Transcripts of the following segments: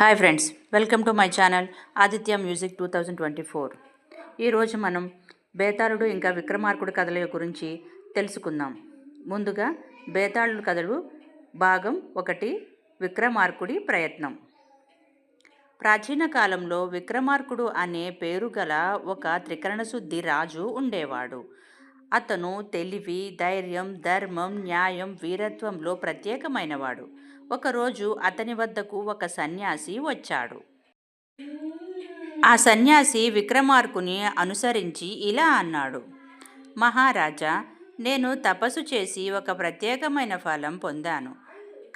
Hi friends, welcome to my channel Aditya music 2024. ఈరోజు మనం బేతాళుడు ఇంకా విక్రమార్కుడి కథల గురించి తెలుసుకుందాం. ముందుగా బేతాళుడు కథలు భాగం 1, విక్రమార్కుడి ప్రయత్నం. ప్రాచీన కాలంలో విక్రమార్కుడు అనే పేరు గల ఒక త్రికరణశుద్ధి రాజు ఉండేవాడు. అతను తెలివి, ధైర్యం, ధర్మం, న్యాయం, వీరత్వంలో ప్రత్యేకమైనవాడు. ఒకరోజు అతని వద్దకు ఒక సన్యాసి వచ్చాడు. ఆ సన్యాసి విక్రమార్కుని అనుసరించి ఇలా అన్నాడు: మహారాజా, నేను తపస్సు చేసి ఒక ప్రత్యేకమైన ఫలం పొందాను.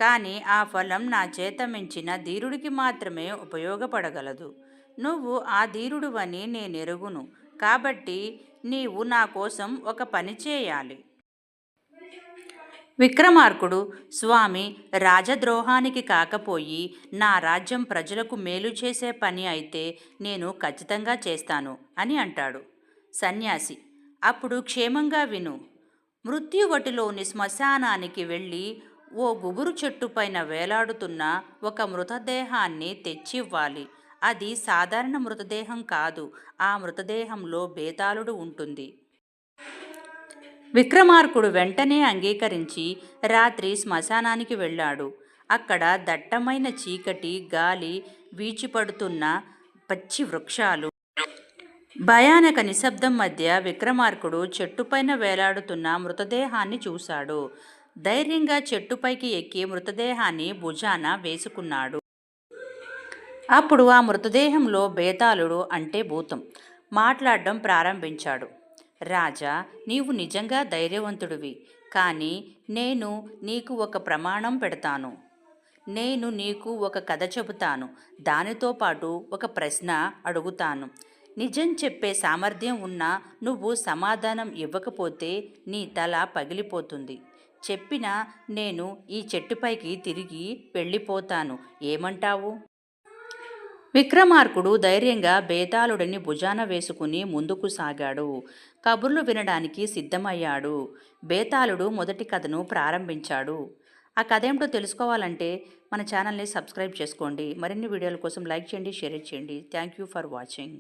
కానీ ఆ ఫలం నా చేత మించిన ధీరుడికి మాత్రమే ఉపయోగపడగలదు. నువ్వు ఆ ధీరుడువని నేనెరుగును. కాబట్టి నీవు నా కోసం ఒక పని చేయాలి. విక్రమార్కుడు: స్వామి, రాజద్రోహానికి కాకపోయి నా రాజ్యం ప్రజలకు మేలు చేసే పని అయితే నేను ఖచ్చితంగా చేస్తాను అని అంటాడు. సన్యాసి: అప్పుడు క్షేమంగా విను. మృత్యువటిలోని శ్మశానానికి వెళ్ళి ఓ గుబురు చెట్టు పైన వేలాడుతున్న ఒక మృతదేహాన్ని తెచ్చివ్వాలి. అది సాధారణ మృతదేహం కాదు. ఆ మృతదేహంలో బేతాళుడు ఉంటుంది. విక్రమార్కుడు వెంటనే అంగీకరించి రాత్రి శ్మశానానికి వెళ్ళాడు. అక్కడ దట్టమైన చీకటి, గాలి వీచిపడుతున్న పచ్చి వృక్షాలు, భయానక నిశ్శబ్దం మధ్య విక్రమార్కుడు చెట్టుపైన వేలాడుతున్న మృతదేహాన్ని చూశాడు. ధైర్యంగా చెట్టుపైకి ఎక్కి మృతదేహాన్ని భుజాన వేసుకున్నాడు. అప్పుడు ఆ మృతదేహంలో బేతాళుడు అంటే భూతం మాట్లాడడం ప్రారంభించాడు. రాజా, నీవు నిజంగా ధైర్యవంతుడివి. కానీ నేను నీకు ఒక ప్రమాణం పెడతాను. నేను నీకు ఒక కథ చెబుతాను. దానితో పాటు ఒక ప్రశ్న అడుగుతాను. నిజం చెప్పే సామర్థ్యం ఉన్నా నువ్వు సమాధానం ఇవ్వకపోతే నీ తల పగిలిపోతుంది. చెప్పినా నేను ఈ చెట్టుపైకి తిరిగి వెళ్ళిపోతాను. ఏమంటావు? విక్రమార్కుడు ధైర్యంగా బేతాళుడిని భుజాన వేసుకుని ముందుకు సాగాడు. కబుర్లు వినడానికి సిద్ధమయ్యాడు. బేతాళుడు మొదటి కథను ప్రారంభించాడు. ఆ కథ ఏమిటో తెలుసుకోవాలంటే మన ఛానల్ని సబ్స్క్రైబ్ చేసుకోండి. మరిన్ని వీడియోల కోసం లైక్ చేయండి, షేర్ చేయండి. Thank you for watching.